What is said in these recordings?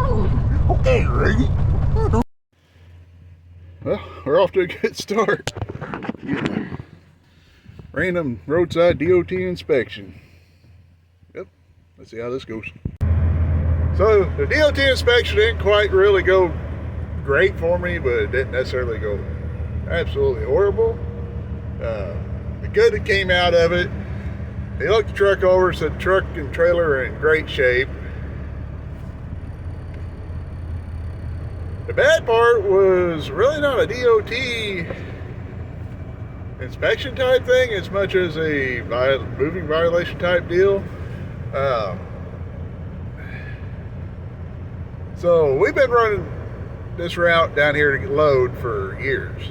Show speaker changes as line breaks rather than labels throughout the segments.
Okay, ready? Well, we're off to a good start. Random roadside DOT inspection. Yep, let's see how this goes. So the DOT inspection didn't quite really go great for me, but it didn't necessarily go absolutely horrible. The good that came out of it, he looked the truck over, said the truck and trailer are in great shape. The bad part was really not a DOT inspection type thing as much as a moving violation type deal. So we've been running this route down here to load for years,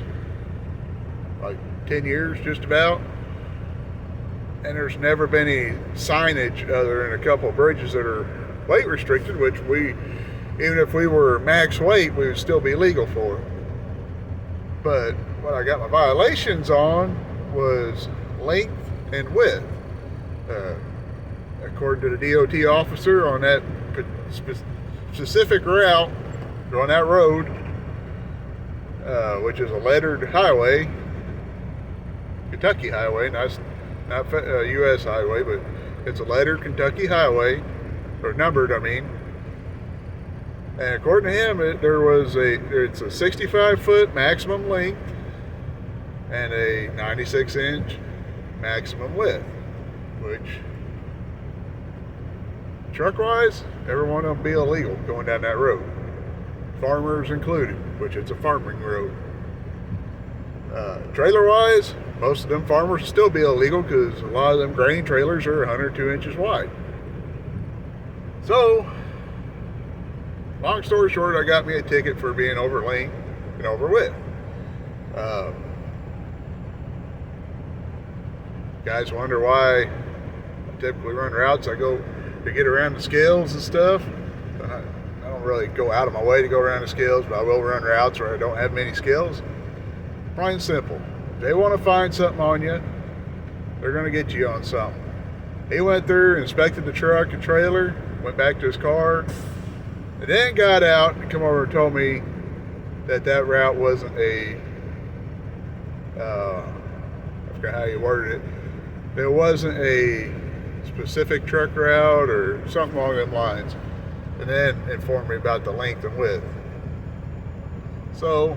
like 10 years just about, and there's never been any signage other than a couple of bridges that are weight restricted, which we, even if we were max weight, we would still be legal for. But what I got my violations on was length and width. According to the DOT officer on that specific route, on that road, which is a lettered highway, Kentucky highway, not U.S. highway, but it's a lettered Kentucky highway, or numbered, I mean. And according to him, it's a 65-foot maximum length and a 96-inch maximum width, which, truck-wise, every one of them be illegal going down that road. Farmers included, which it's a farming road. Trailer-wise, most of them farmers will still be illegal because a lot of them grain trailers are 102 inches wide. So, long story short, I got me a ticket for being over length and over width. Guys wonder why I typically run routes. I go to get around the scales and stuff. I don't really go out of my way to go around the scales, but I will run routes where I don't have many scales. Plain and simple. If they want to find something on you, they're going to get you on something. He went through, inspected the truck and trailer, went back to his car, and then got out and come over and told me that route wasn't I forgot how you worded it. It wasn't a specific truck route or something along them lines. And then informed me about the length and width. So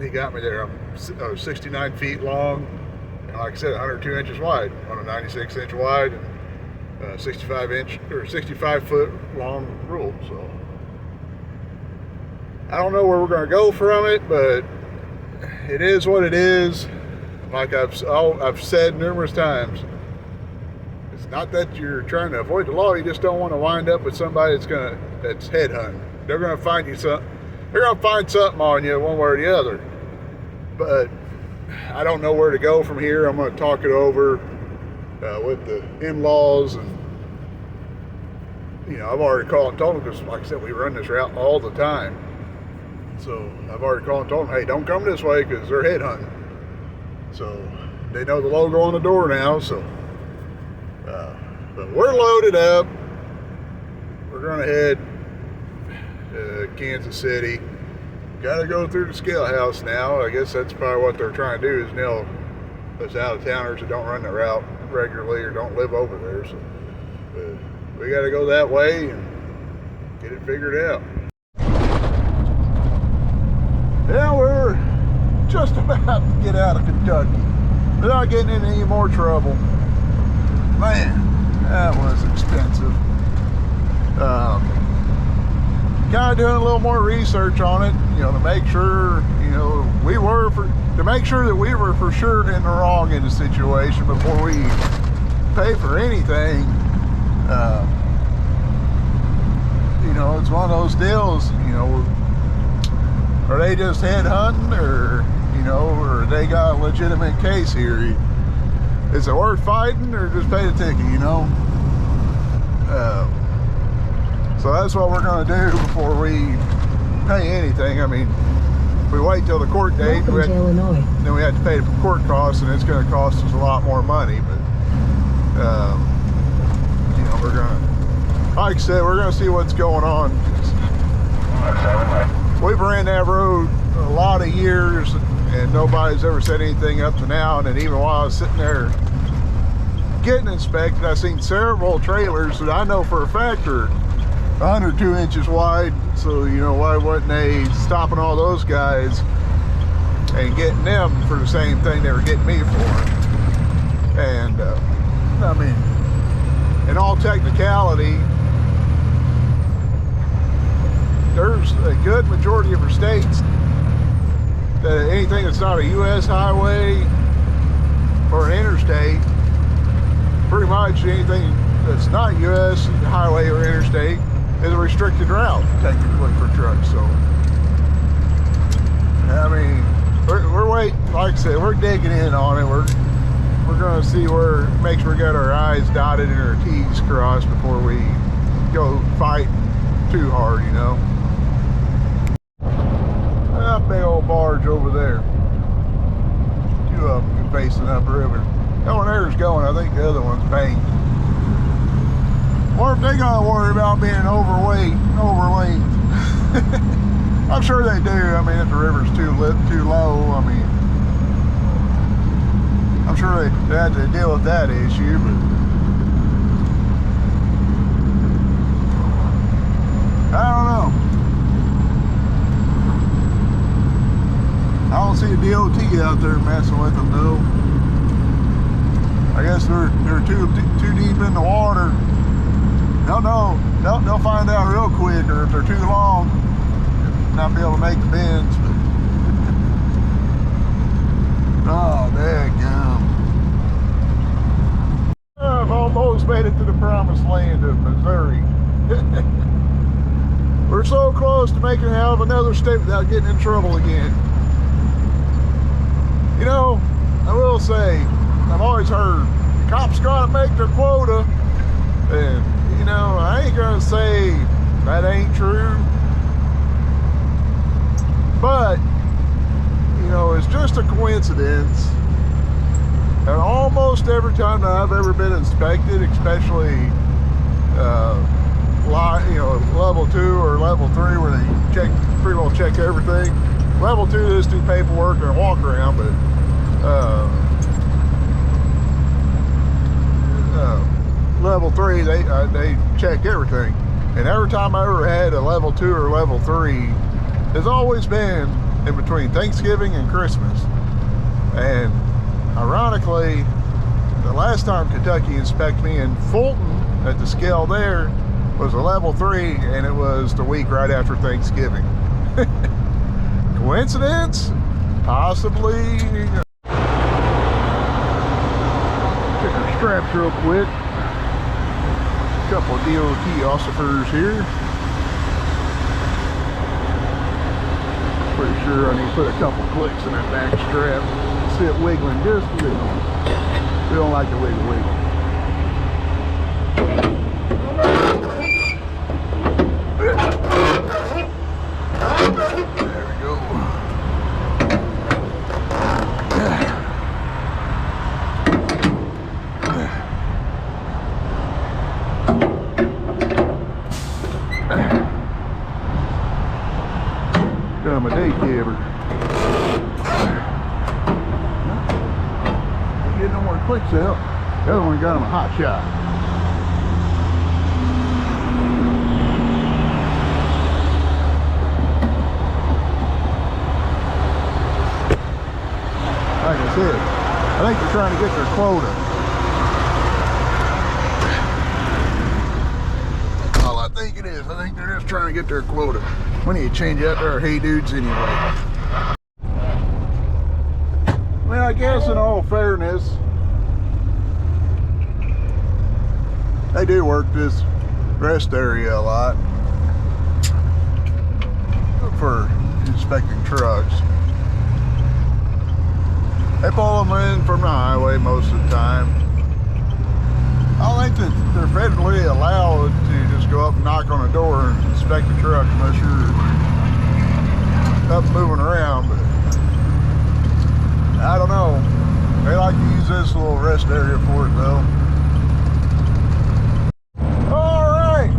he got me there. I'm 69 feet long, and like I said, 102 inches wide on a 96-inch wide and 65-foot long rule. So I don't know where we're going to go from it, but it is what it is. Like I've said numerous times, it's not that you're trying to avoid the law. You just don't want to wind up with somebody that's headhunting. They're going to find you something. They're going to find something on you one way or the other. But I don't know where to go from here. I'm going to talk it over with the in-laws, and I've already called and told them, because like I said, we run this route all the time. So I've already called and told them, hey, don't come this way because they're headhunting. So they know the logo on the door now. So, but we're loaded up. We're going to head to Kansas City. Got to go through the scale house now. I guess that's probably what they're trying to do, is nail us out-of-towners that don't run the route regularly or don't live over there. So we got to go that way and get it figured out. Yeah, we're just about to get out of Kentucky without getting in any more trouble. Man, that was expensive. Kind of doing a little more research on it, to make sure, to make sure that we were for sure in the wrong in the situation before we pay for anything. It's one of those deals, are they just headhunting, or they got a legitimate case here? Is it worth fighting, or just pay the ticket, So that's what we're going to do before we pay anything. I mean, if we wait till the court date, then we have to pay the court costs, and it's going to cost us a lot more money. But we're going to like I said, we're gonna see what's going on. We've ran that road a lot of years and nobody's ever said anything up to now. And then even while I was sitting there getting inspected, I seen several trailers that I know for a fact are 102 inches wide. So, you know, why wasn't they stopping all those guys and getting them for the same thing they were getting me for? And I mean, in all technicality, there's a good majority of our states that anything that's not a U.S. highway or an interstate, pretty much anything that's not U.S. highway or interstate is a restricted route, technically, for trucks. So, I mean, we're waiting. Like I said, we're digging in on it. We're going to see where, make sure we got our I's dotted and our T's crossed before we go fighting too hard, you know. That big old barge over there. Two of them facing upriver. That one there's going. I think the other one's banked. Or if they gotta worry about being overweight. I'm sure they do. I mean, if the river's too low, I mean, I'm sure they had to deal with that issue, but I don't know. I don't see a DOT out there messing with them though. I guess they're too deep in the water. They'll find out real quick, or if they're too long, not be able to make the bends. Oh, daggum. I've almost made it to the promised land of Missouri. We're so close to making it out of another state without getting in trouble again. You know, I will say, I've always heard cops gotta make their quota, and you know, I ain't gonna say that ain't true, but you know, it's just a coincidence that almost every time that I've ever been inspected, especially you know, level 2 or level 3, where they pretty well check everything. Level 2 is do paperwork and walk around, but level 3 they check everything. And every time I ever had a level 2 or level 3, it's always been in between Thanksgiving and Christmas. And ironically, the last time Kentucky inspected me in Fulton at the scale there was a level 3, and it was the week right after Thanksgiving. Coincidence? Possibly. Check our straps real quick. A couple of DOT officers here. Pretty sure I need to put a couple clicks in that back strap. See it wiggling just a little. We don't like to wiggle. There we go. Got my day cabber. Ain't getting no more clicks out. The other one got him a hot shot. Like I said, I think they're trying to get their quota. That's all I think it is. I think they're just trying to get their quota. We need to change out our hey dudes anyway. Well, I guess in all fairness, they do work this rest area a lot for inspecting trucks. They pull them in from the highway most of the time. I don't think that they're federally allowed to just go up and knock on a door and inspect the truck unless you're up moving around, but I don't know. They like to use this little rest area for it though. Alright,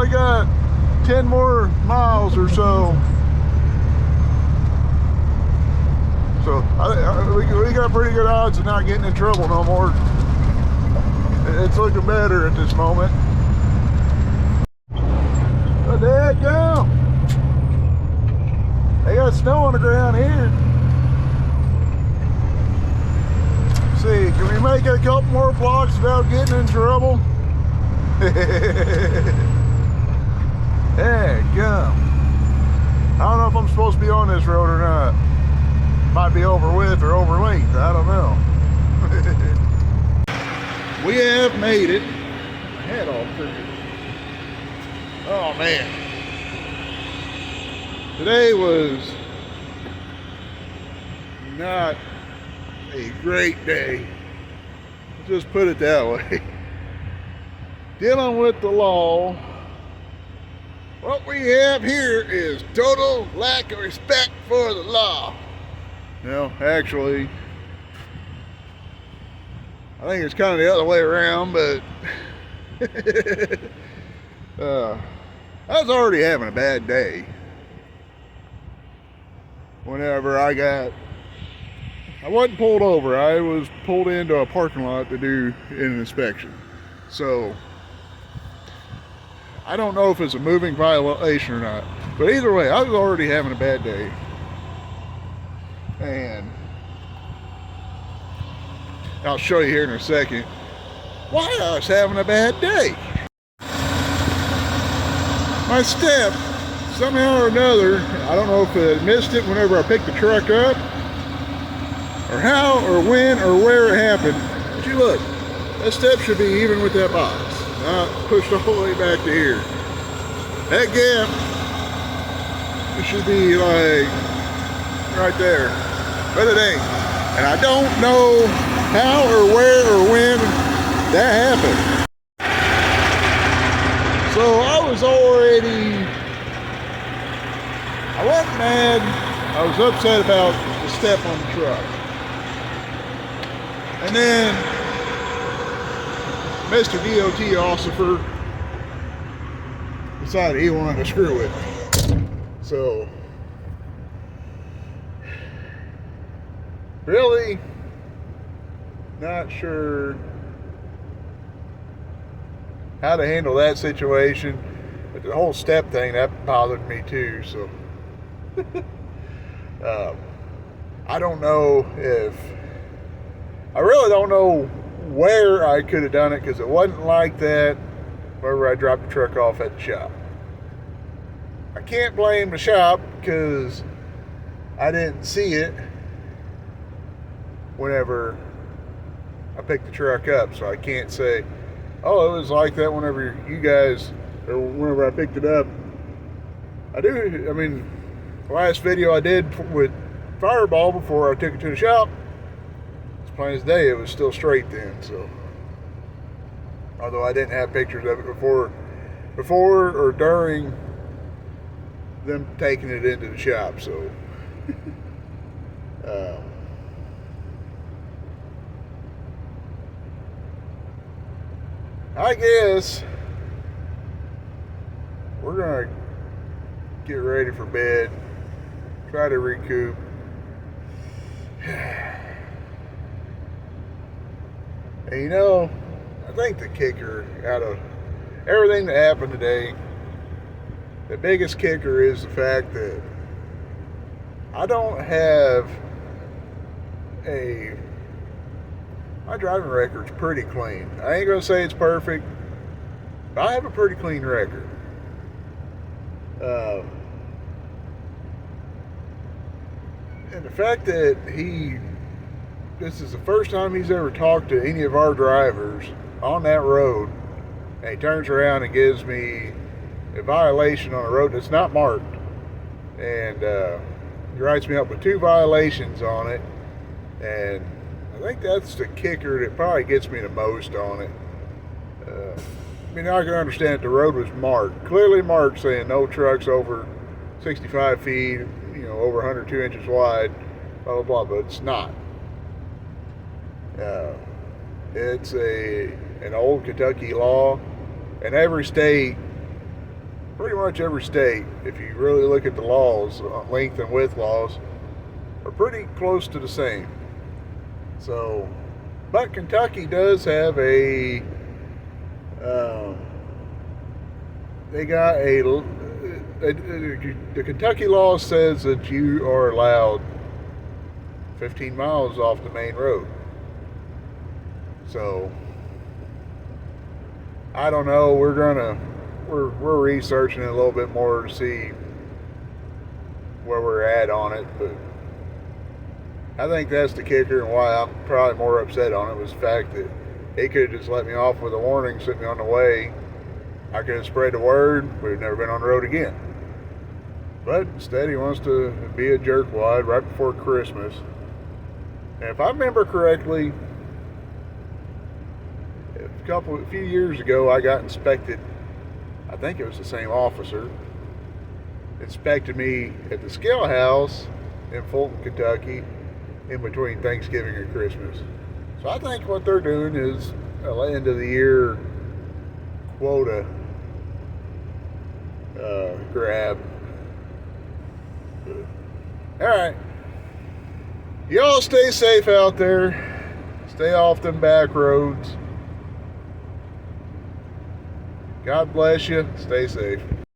only got 10 more miles or so. So we got pretty good odds of not getting in trouble no more. It's looking better at this moment. But dadgum, they got snow on the ground here. Let's see, can we make it a couple more blocks without getting in trouble? Dadgum. I don't know if I'm supposed to be on this road or not. Might be over width or over length, I don't know. We have made it. My head all crooked. Oh man. Today was not a great day. Let's just put it that way. Dealing with the law. What we have here is total lack of respect for the law. No, actually, I think it's kind of the other way around, but I was already having a bad day whenever I wasn't pulled over. I was pulled into a parking lot to do an inspection. So I don't know if it's a moving violation or not, but either way, I was already having a bad day. And I'll show you here in a second why I was having a bad day. My step, somehow or another, I don't know if I missed it whenever I picked the truck up, or how, or when, or where it happened. But you look, that step should be even with that box, not pushed all the way back to here. That gap, it should be like right there, but it ain't. And I don't know how or where or when that happened. So I wasn't mad, I was upset about the step on the truck. And then Mr. DOT officer decided he wanted to screw with me. So, really not sure how to handle that situation. But the whole step thing, that bothered me too. So I don't know I really don't know where I could have done it, because it wasn't like that whenever I dropped the truck off at the shop. I can't blame the shop because I didn't see it whenever I picked the truck up, so I can't say, oh, it was like that whenever you guys, or whenever I picked it up. I mean, the last video I did with Fireball before I took it to the shop, it's plain as day, it was still straight then. So, although I didn't have pictures of it before or during them taking it into the shop. So I guess we're gonna get ready for bed, try to recoup. And you know, I think the kicker out of everything that happened today, the biggest kicker is the fact that I don't have my driving record's pretty clean. I ain't gonna say it's perfect, but I have a pretty clean record. And the fact that this is the first time he's ever talked to any of our drivers on that road, and he turns around and gives me a violation on a road that's not marked, and he writes me up with 2 violations on it, and I think that's the kicker that probably gets me the most on it. I mean, I can understand that the road was marked, clearly marked, saying no trucks over 65 feet, over 102 inches wide, blah, blah, blah, but it's not. It's an old Kentucky law, and every state pretty much every state, if you really look at the laws, length and width laws, are pretty close to the same. So, but Kentucky does have they got the Kentucky law says that you are allowed 15 miles off the main road. So, I don't know. We're researching it a little bit more to see where we're at on it, but I think that's the kicker, and why I'm probably more upset on it was the fact that he could have just let me off with a warning, sent me on the way. I could have spread the word. We've never been on the road again. But instead, he wants to be a jerkwad right before Christmas. And if I remember correctly, a few years ago, I got inspected. I think it was the same officer. Inspected me at the scale house in Fulton, Kentucky, in between Thanksgiving and Christmas. So I think what they're doing is an end of the year quota grab. All right. Y'all stay safe out there. Stay off them back roads. God bless you. Stay safe.